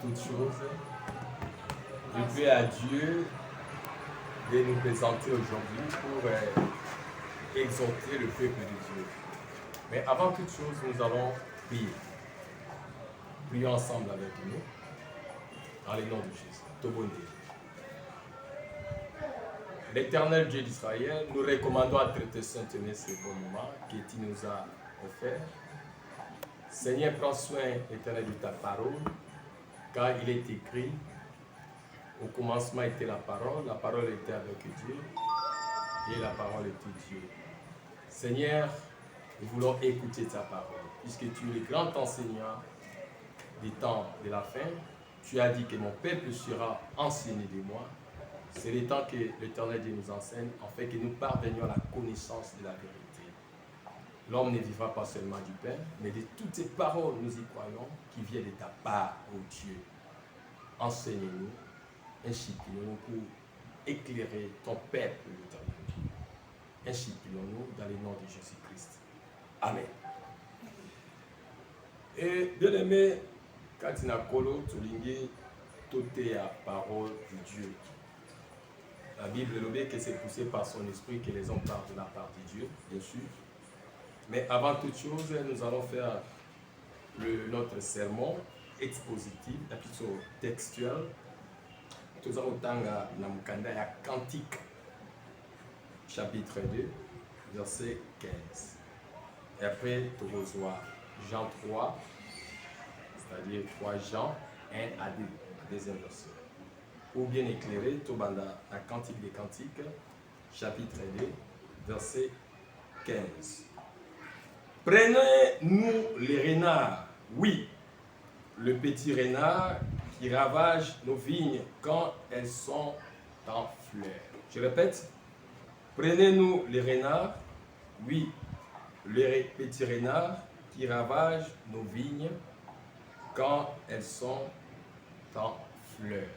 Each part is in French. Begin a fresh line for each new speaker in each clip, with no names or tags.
toute chose, je prie à Dieu de nous présenter aujourd'hui pour exhorter le peuple de Dieu. Mais avant toute chose, nous allons prier. Prions ensemble avec nous, dans le nom de Jésus. Tobondé. L'Éternel Dieu d'Israël, nous recommandons à traiter Saint-Tenez ce bon moment que tu nous as offert. Seigneur, prends soin, Éternel, de ta parole, car il est écrit, au commencement était la parole était avec Dieu, et la parole était Dieu. Seigneur, nous voulons écouter ta parole, puisque tu es le grand enseignant des temps de la fin. Tu as dit que mon peuple sera enseigné de moi. C'est le temps que l'Éternel Dieu nous enseigne, afin que nous parvenions à la connaissance de la vérité. L'homme ne vivra pas seulement du pain, mais de toutes ces paroles, nous y croyons, qui viennent de ta part, ô Dieu. Enseigne-nous, instruis-nous pour éclairer ton peuple, l'Éternel Dieu. Instruis-nous dans le nom de Jésus-Christ. Amen. Et bien aimé, quand tu as colo, tu lingues, tout est la parole de Dieu. La Bible dit que c'est poussé par son esprit que les hommes parlent de la part de Dieu, bien sûr. Mais avant toute chose, nous allons faire notre sermon expositif, plutôt textuel. Nous allons dans le Cantique, chapitre 2, verset 15. Et après, nous allons voir Jean 3, c'est-à-dire 3 Jean 1 à 2, la deuxième verset. Pour bien éclairer, nous allons dans la Cantique des Cantiques, chapitre 2, verset 15. Prenez-nous les renards, oui, le petit renard qui ravage nos vignes quand elles sont en fleurs. Je répète, prenez-nous les renards, oui, le petit renard qui ravage nos vignes quand elles sont en fleurs.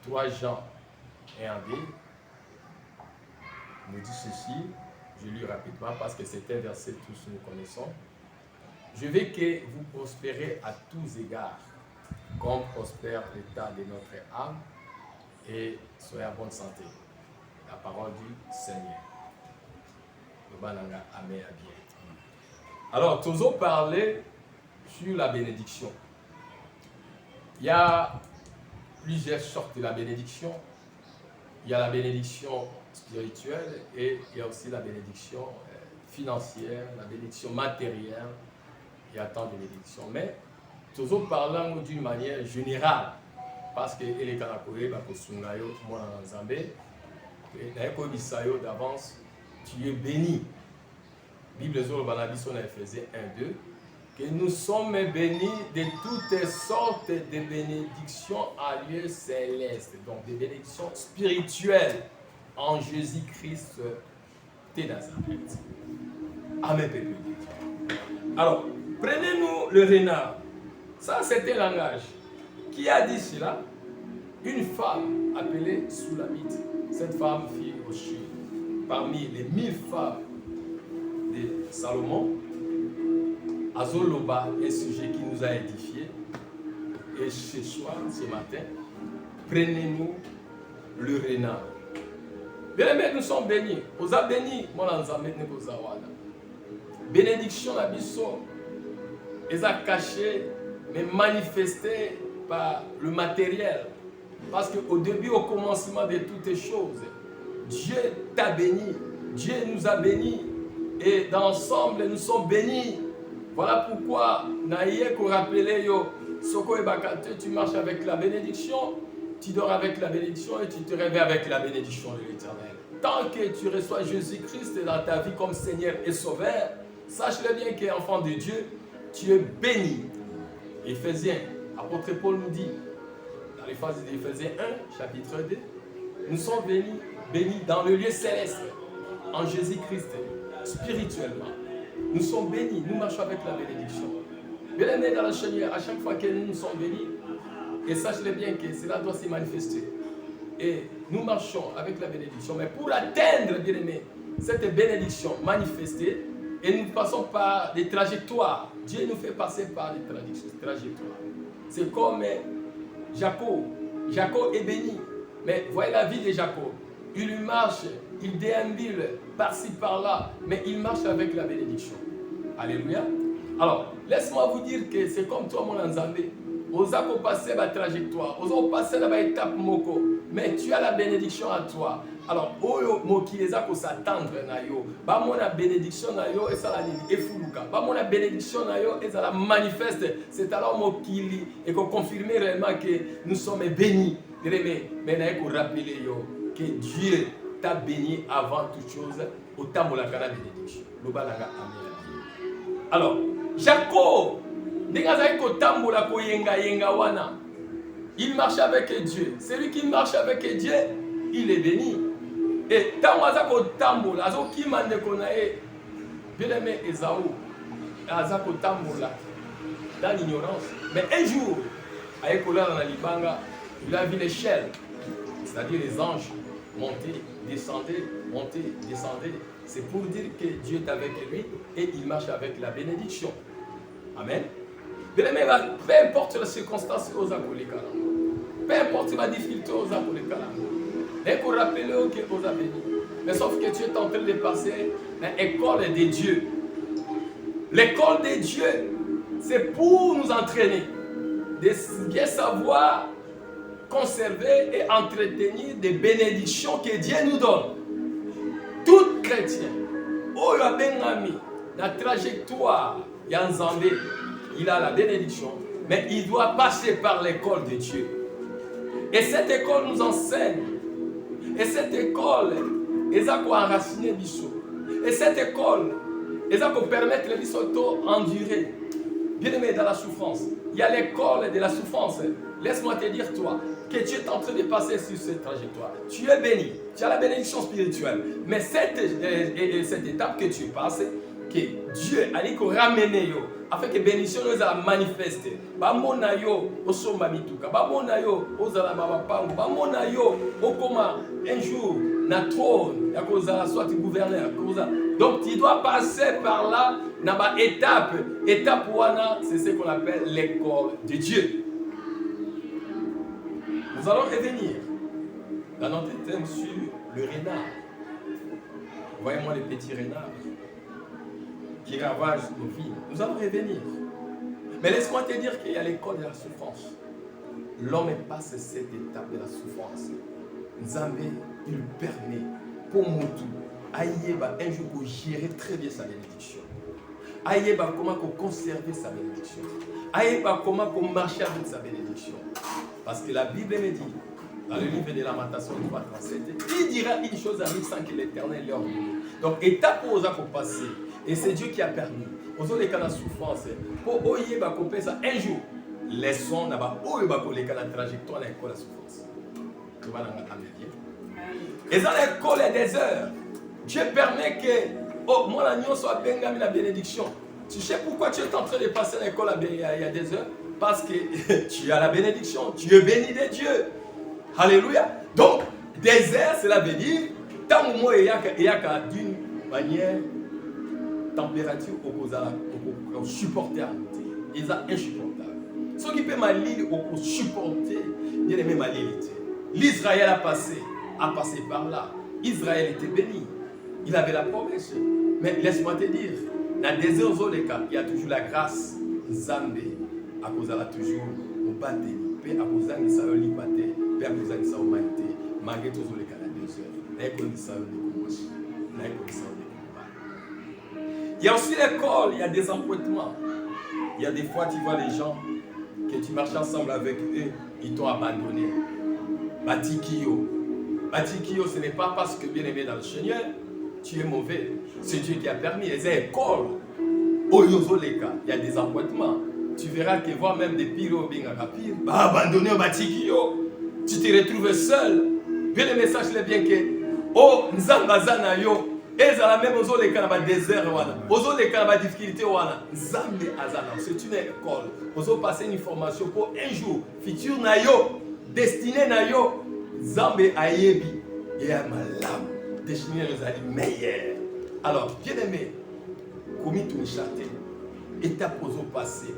3 Jean 1 à 2 nous dit ceci. Je lis rapidement parce que c'est un verset que tous nous connaissons. Je veux que vous prospérez à tous égards, comme prospère l'état de notre âme, et soyez en bonne santé. La parole du Seigneur. Amen à bien. Alors, toujours parler sur la bénédiction. Il y a plusieurs sortes de la bénédiction. Il y a la bénédiction spirituelle et il y a aussi la bénédiction financière, la bénédiction matérielle. Il y a tant de bénédictions. Mais, toujours parlant d'une manière générale, parce que les Kanakore, moi en Zambé, d'avance, tu es béni. Bible Zoro Banabiso dans Ephésiens 1-2, que nous sommes bénis de toutes sortes de bénédictions à lieu céleste, donc des bénédictions spirituelles en Jésus-Christ de Nazareth. Amen, peuple. Alors, prenez-nous le renard. Ça, c'est un langage. Qui a dit cela? Une femme appelée Soulamite. Cette femme fit aussi parmi les 1000 femmes de Salomon. Azoloba, un sujet qui nous a édifiés. Et ce soir, ce matin, prenez-nous le renard. Bien aimés, nous sommes bénis. Vous avez béni, mon anzamet ne vous awada. Bénédiction la biso, ils ont caché, mais manifesté par le matériel. Parce qu'au début, au commencement de toutes les choses, Dieu t'a béni, Dieu nous a bénis, et dans l'ensemble, nous sommes bénis. Voilà pourquoi, Naïeko rappelé yo, Soko et Bakate, tu marches avec la bénédiction, tu dors avec la bénédiction et tu te réveilles avec la bénédiction de l'Éternel. Tant que tu reçois Jésus-Christ dans ta vie comme Seigneur et Sauveur, sache-le bien qu'enfant de Dieu, tu es béni. Éphésiens, apôtre Paul nous dit, dans les phases d'Éphésiens 1, chapitre 2, nous sommes bénis dans le lieu céleste, en Jésus-Christ, spirituellement. Nous sommes bénis, nous marchons avec la bénédiction. Bien aimé dans le Seigneur, à chaque fois que nous sommes bénis, et sache-le bien que cela doit se manifester. Et nous marchons avec la bénédiction. Mais pour atteindre, bien aimé, cette bénédiction manifestée, et nous passons par des trajectoires. Dieu nous fait passer par des trajectoires. C'est comme Jacob est béni. Mais voyez la vie de Jacob. Il marche, il déambule par-ci, par-là, mais il marche avec la bénédiction. Alléluia. Alors, laisse-moi vous dire que c'est comme toi, mon Nzambé. Osa ko passer la trajectoire, osa passer la étape moko, mais tu as la bénédiction à toi. Alors, oyo mokileza ko s'attendre na yo, ba mona bénédiction na yo et ça la nini efuluka. Ba mona bénédiction na yo et ça la manifeste. C'est alors mokili et ko confirmer réellement que nous sommes bénis. Mais na ko rappeler yo que Dieu t'a béni avant toute chose, autant mo la kana bénédiction. Lobalanga amen. Alors, Jacob il marche avec Dieu. Celui qui marche avec Dieu, il est béni. Et bien aimé Esaü, dans l'ignorance. Mais un jour, il a vu l'échelle, c'est-à-dire les anges monter, descendre, monter, descendre. C'est pour dire que Dieu est avec lui et il marche avec la bénédiction. Amen. Peu importe la circonstance, peu importe la difficulté, il faut rappeler que vous avez béni. Mais sauf que tu es en train de passer l'école de Dieu. L'école de Dieu, c'est pour nous entraîner, de bien savoir conserver et entretenir des bénédictions que Dieu nous donne. Tout chrétien, oh la benami, la trajectoire, Yanzambé, il a la bénédiction, mais il doit passer par l'école de Dieu. Et cette école nous enseigne. Et cette école, elle a enraciner Bissot. Et cette école, elle a permettre les Bissot d'endurer. Bien aimé dans la souffrance. Il y a l'école de la souffrance. Laisse-moi te dire, toi, que tu es en train de passer sur cette trajectoire. Tu es béni. Tu as la bénédiction spirituelle. Mais cette étape que tu passes, que Dieu a dit qu'on ramène yo, afin que bénédiction nous a manifesté. Bamona yo, osomba mituka. Bamona yo, ozala mabapango. Bamona yo, okoma un jour na trône, yakoza soit gouverneur. Donc tu dois passer par là, na ba étape. Étape wana, c'est ce qu'on appelle l'école de Dieu. Nous allons revenir dans notre thème sur le renard. Voyez-moi les petits renards qui ravagent nos vies. Nous allons revenir. Mais laisse-moi te dire qu'il y a l'école de la souffrance. L'homme passe cette étape de la souffrance. Nzambé, il permet pour Moutou, Aïeba, un jour pour gérer très bien sa bénédiction. Aïeba, comment conserver sa bénédiction. Aïeba, comment marcher avec sa bénédiction. Parce que la Bible me dit, dans le livre de Lamentation 3:37, il dira une chose à lui sans que l'Éternel leur dise. Donc, étape pour passer. Et c'est Dieu qui a permis. Aux autres, la souffrance. Pour oyer, ça un jour. Laissons là-bas, oyer, la trajectoire de la souffrance. Tu vas et dans l'école, il y a des heures. Dieu permet que, oh, mon agneau soit béni la bénédiction. Tu sais pourquoi tu es en train de passer à l'école il y a des heures? Parce que tu as la bénédiction. Tu es béni de Dieu. Alléluia. Donc, désert, cela veut dire, tant que moi, il y a d'une manière, température au supporter. Ils sont insupportables. Ce qui peut m'allier au supporter, il y a même malilité. L'Israël a passé par là. Israël était béni. Il avait la promesse. Mais laisse-moi te dire, dans des désert, il y a toujours la grâce. Zambé, à cause de la toujours, au bâté, à cause de la liberté, à cause de la humanité, malgré tout les cas, la désert. Il y a aussi l'école, il y a des empruntements. Il y a des fois, tu vois les gens que tu marches ensemble avec eux, ils t'ont abandonné. Batikio. Batikio, ce n'est pas parce que bien aimé dans le Seigneur, tu es mauvais. C'est Dieu qui a permis. Les écoles, au Yozoleka, il y a des empruntements. Tu verras que voir même des pires bingakapir, abandonné au Batikio, tu te retrouves seul. Bien le message, c'est bien que, oh, Nzambazana yo. Et ça la même aux autres cas dans désert aux autres cas dans difficulté Nzambe azana c'est une école aux autres passer une formation pour un jour futur na yo destiné na yo Nzambe ayebi et à malam destiné les alliés meilleurs. Alors bien aimé comme tu me châté étape aux autres passé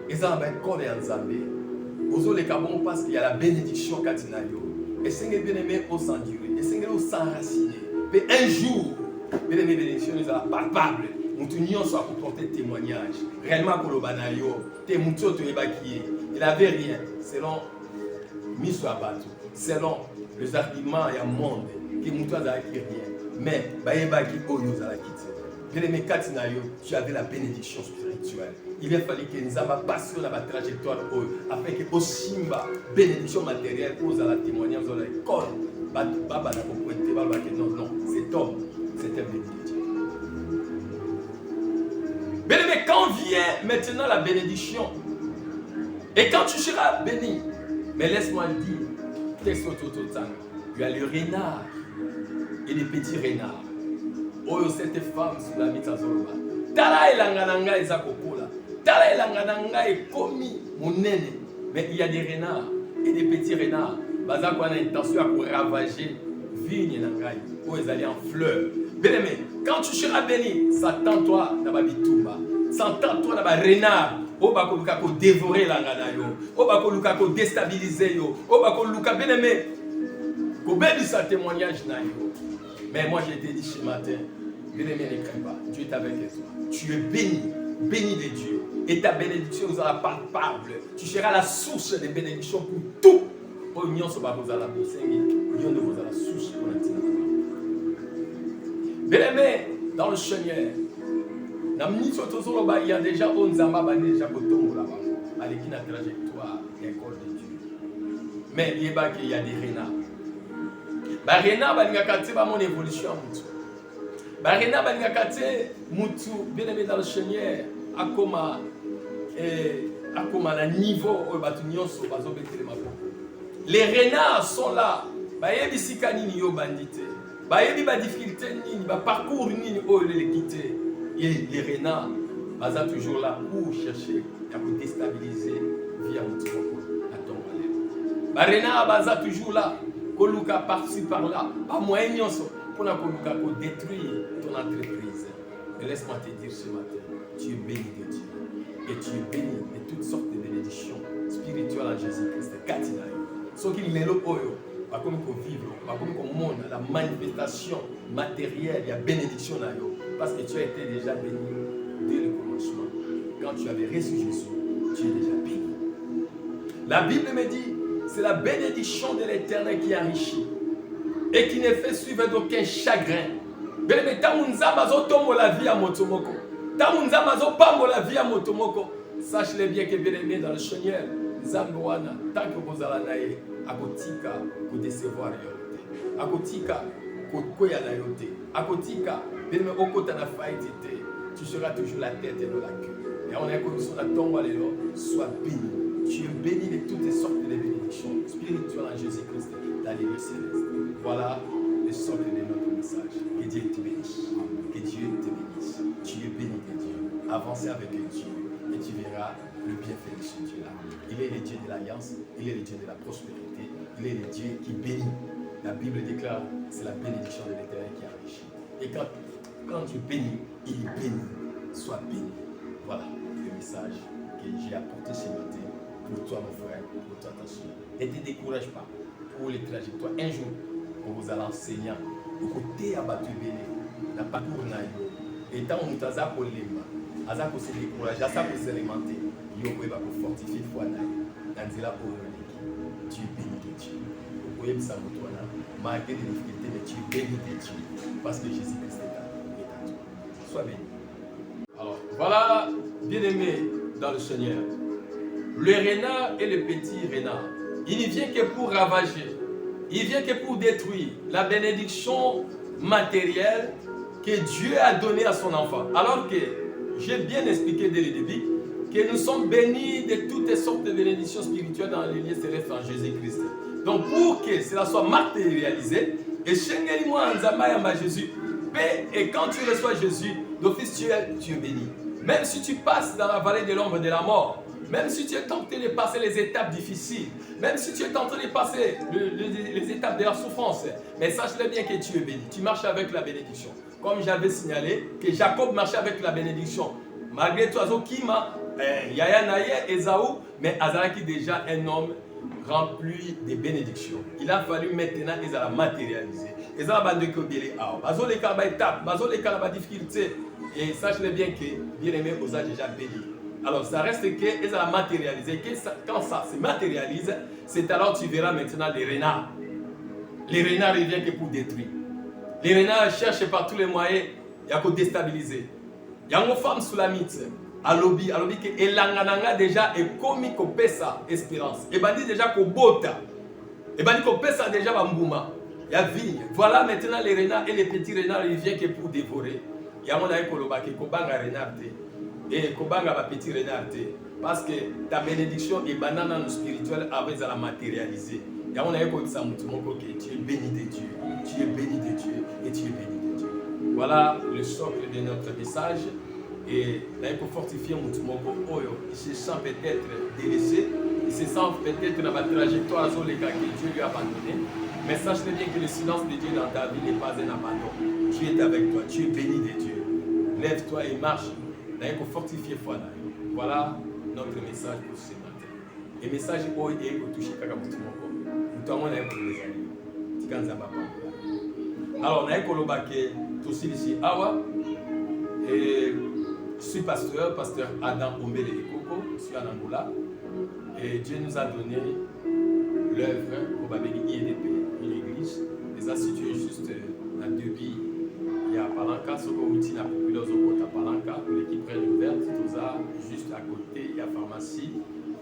et ça va école et Nzambe Ozo les cabons parce qu'il y a la bénédiction Katinayo. Et c'est bien aimé au s'endurer. Et c'est bien au s'enraciner. Mais un jour, bien aimé, bénédiction nous sera palpable. Nous union soit pour porter témoignage. Réellement pour le banayo. T'es mouton te évacuer. Il n'avait rien. Selon Misso Abatou. Selon les arguments et le monde. Que mouton n'a rien. Mais, baïbaki oyo za la quitte. Bien aimé Katinayo, tu avais la bénédiction spirituelle. Il a fallu que nous avons passion dans la trajectoire afin que Osimba, bénédiction matérielle, pour la témoigner, vous allez l'école. Non, cet homme, c'était béni de Dieu. Bien aimé, quand vient maintenant la bénédiction, et quand tu seras béni, mais laisse-moi le dire, il y a le renard et les petits renards. Oh, cette femme sur la mitazoloba. Tala elangananga ezakokola. Tala elangananga ekomi monene. Mais il y a des renards et des petits renards. Bazako a l'intention de ravager vigne nangai. Oh, ils allaient en fleurs. Bien aimé, quand tu seras béni, s'attends-toi dans bitumba. S'attends-toi dans renard. Oh, bako luka ko dévorer langana yo. Oh, bako luka ko déstabiliser yo. Oh, bako luka bien aimé. Ko béni sa témoignage na yo. Mais moi, je t'ai dit ce matin, bien-aimé, ne crains pas. Dieu est avec toi. Tu es béni, béni de Dieu. Et ta bénédiction vous sera palpable. Tu seras la source de bénédiction pour tout. Oh, union se va vous à la bourse. Union de vous à la source pour la tina. Bien-aimé, dans le Seigneur, il y a déjà Onzamba, déjà Botongo là-bas. Avec une trajectoire, l'école de Dieu. Mais il y a des renards. Barena balingakate ba mon évolution mutu. Barena balingakate mutu bien aimé dans le Seigneur akoma na niveau o batu nyonso bazo betele maboko. Les renards sont là. Bayebi sikani ni yo bandité. Bayebi ba difficulté ni ba parcours ni o les quitter. Et les renards baza toujours là pour chercher à pour déstabiliser via mutu na tombe. Ba renards baza toujours là. Koluka par-ci par-là, pas moyen pour détruire ton entreprise. Et laisse-moi te dire ce matin, tu es béni de Dieu. Et tu es béni de toutes sortes de bénédictions spirituelles en Jésus-Christ. Ce qui est le oyo, pas comme qu'on vivre, pas comme qu'on monde, la manifestation matérielle, il y a bénédiction là. Parce que tu as été déjà béni dès le commencement. Quand tu avais reçu Jésus, tu es déjà béni. La Bible me dit, c'est la bénédiction de l'Éternel qui enrichit et qui ne fait suivre d'aucun chagrin. Sache-le bien que bien aimé dans le Seigneur, Zamboana, tant que vous allez naïe, akotika ko décevoir yote, akotika ko koya na yote, akotika bien aimé okota na faitité, tu seras toujours la tête et non la queue. Et on est comme sur la tombe à l'élo, sois béni. Tu es béni de toutes les sortes de bénédictions spirituelles en Jésus-Christ dans les lieux célestes. Voilà le socle de notre message. Que Dieu te bénisse. Que Dieu te bénisse. Tu es béni de Dieu. Avancez avec Dieu et tu verras le bienfait de ce Dieu-là. Il est le Dieu de l'alliance, il est le Dieu de la prospérité, il est le Dieu qui bénit. La Bible déclare que c'est la bénédiction de l'Éternel qui enrichit. Et quand tu bénis, il bénit. Sois béni. Voilà le message que j'ai apporté ce matin. Pour toi, mon frère, pour toi, ta soeur. Ne te décourage pas pour les trajectoires. Un jour, on vous allez enseignant. Au côté abattu béni, la parcours naïo. Et tant on t'a pour l'aimer, à ça pour se décourager, à ça pour s'alimenter, il y a pour fortifier foi naïo. Dans pour tu es béni de Dieu. Vous pouvez me savoir toi là, malgré les difficultés, mais tu es béni de Dieu. Parce que Jésus-Christ est à toi. Sois béni. Alors, voilà, bien aimé dans le Seigneur. Le renard et le petit renard, il ne vient que pour ravager, il vient que pour détruire la bénédiction matérielle que Dieu a donnée à son enfant. Alors que j'ai bien expliqué dès le début que nous sommes bénis de toutes sortes de bénédictions spirituelles dans les lieux célestes en Jésus-Christ. Donc pour que cela soit matérialisé, et Shengeli moi en Jésus, et quand tu reçois Jésus, d'office tu es béni. Même si tu passes dans la vallée de l'ombre de la mort, même si tu es tenté de passer les étapes difficiles, même si tu es tenté de passer les étapes de la souffrance, mais sache-le bien que tu es béni. Tu marches avec la bénédiction. Comme j'avais signalé que Jacob marchait avec la bénédiction. Malgré toi, Kima, Yaya Naye, Esaou, mais Azalaki déjà un homme rempli de bénédictions. Il a fallu maintenant Ezala matérialiser. Ezala bande que bien bazo les cas étape, bazo les cas difficulté. Et sache-le bien que bien aimé vous a déjà béni. Alors ça reste que Ezala matérialisé. Quand ça se matérialise, c'est alors tu verras maintenant les renards. Les renards ne viennent que pour détruire. Les renards cherchent par tous les moyens à déstabiliser. Il y a une femme sous la mythe. À lobby que elangananga déjà est commis qu'on pesa espérance. Et bandi déjà qu'on bota. Et bandi qu'on pesa déjà bambouma. Il y a vigne. Voilà maintenant les renards et les petits renards ils viennent que pour dévorer. Il y a mon aïe koloba qui kobanga renard et kobanga ba petit renard parce que ta bénédiction est banane spirituelle avec la matérialiser. Il y a mon aïe ça mutumoko que tu es béni de Dieu. Tu es béni de Dieu et tu es béni de Dieu. Voilà le socle de notre message. Et là, il faut fortifier mon Oyo. Il se sent peut-être délaissé, il se sent peut-être dans la trajectoire sur les cas que Dieu lui a abandonné. Mais sache-le bien que le silence de Dieu dans ta vie n'est pas un abandon. Dieu est avec toi, tu es béni de Dieu. Lève-toi et marche. Là, il faut fortifier foi. Voilà notre message pour ce matin. Et le message est pour toucher Kakamutumoko. Nous avons un pour les amis. Alors, nous avons tout ici. Et je suis pasteur Adam Ombele Ekoko, je suis en Angola. Et Dieu nous a donné l'œuvre au Babeli IEDP, une église. Et ça situé juste dans deux billes. Il y a Palanca, Soko Outi, la populaire Zokota Palanca, pour l'équipe près ouverte, tout ça, juste à côté, il y a pharmacie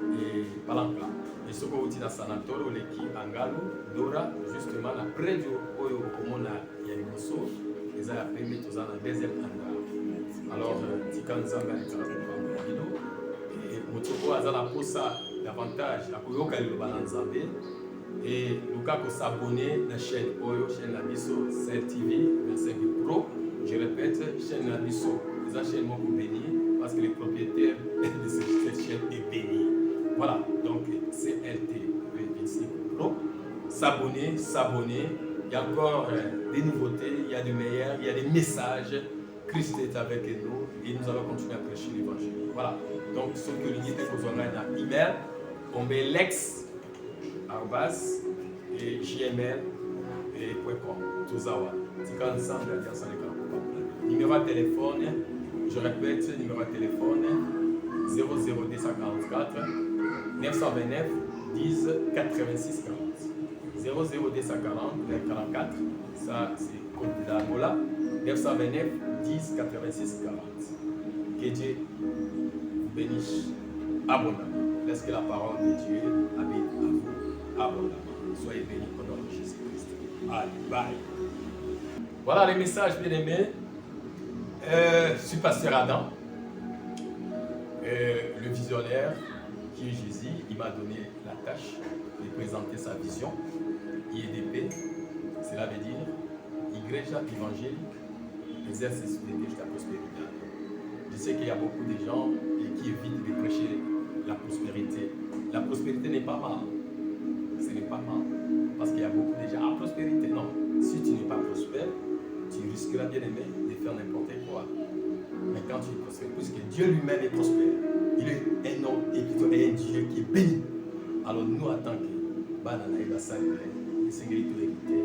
et Palanca. Et Soko Outi dans Sanatoro, l'équipe Angalo, Dora, justement, après du Oyo, comme on a Yanimoso, ils ont appelé tout ça dans le deuxième hangar. Alors, Tikanzanga est et Motoko Azala pour ça davantage à Koyoka le Balanzambe et Luka ko s'abonner à la chaîne Oyo, chaîne Nabiso, TV 25 Pro. Je répète, chaîne Nabiso, les chaînes m'ont béni parce que le propriétaire de cette chaîne est béni. Voilà, donc CLT 25 Pro. S'abonner. Il y a encore des nouveautés, il y a du meilleur, il y a des messages. Christ est avec nous et nous allons continuer à prêcher l'évangile. Voilà. Donc, ce que l'unité que vous avez dans email, on met lex, arrobas, et gmail, et .com. Tout ça, numéro de téléphone, je répète, numéro de téléphone, 00244 929 10 86 40. 00240 44, ça c'est code de l'Angola. 929 10 86 40. Que Dieu vous bénisse abondamment. Laisse que la parole de Dieu habite à vous abondamment. Soyez bénis au nom de Jésus-Christ. Allez, bye. Voilà les messages bien aimés. Je suis pasteur Adam, le visionnaire qui est Jésus. Il m'a donné la tâche de présenter sa vision. IEDP, cela veut dire Igreja évangélique. Exercice de la prospérité. Je sais qu'il y a beaucoup de gens qui évitent de prêcher la prospérité. La prospérité n'est pas mal. Ce n'est pas mal. Parce qu'il y a beaucoup de gens. Ah, prospérité, non. Si tu n'es pas prospère, tu risqueras bien aimé de faire n'importe quoi. Mais quand tu es prospère, puisque Dieu lui-même est prospère, il est un homme et plutôt un Dieu qui est béni. Alors nous, en tant que Banana et Bassal, le Seigneur est hérité,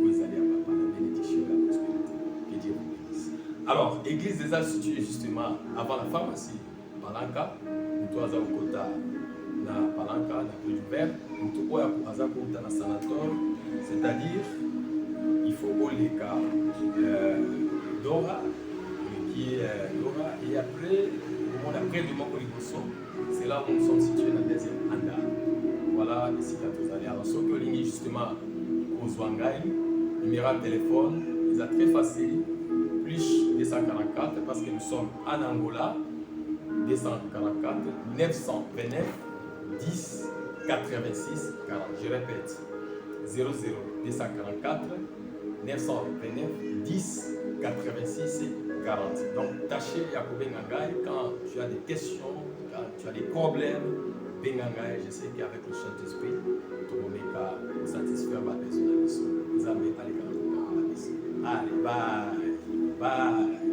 vous allez avoir la bénédiction et la prospérité. Que Dieu vous bénisse. Alors, l'église des Alpes située justement avant la pharmacie, Palanca, nous avons un côté na Palanca, na Plus Vert, nous avons un côté na Sanator, c'est-à-dire, il faut aller à Dora, qui est Dora, et après, du Mokoliboso, c'est là où nous sommes situés dans le deuxième hangar. Voilà, ici, à tous allez. Alors, ce que ligne justement au Zwangai, numéro de téléphone, c'est très facile, plus 244, parce que nous sommes en Angola, 244 929 10 86 40. Je répète, 00 244 929 10 86 40. Donc, tâchez Yacoubé Nangaï quand tu as des questions, quand tu as des problèmes. Bengangaï, je sais qu'avec le Saint-Esprit, tout le monde est satisfaire ma besoin de ça. Allez, bye. Bye.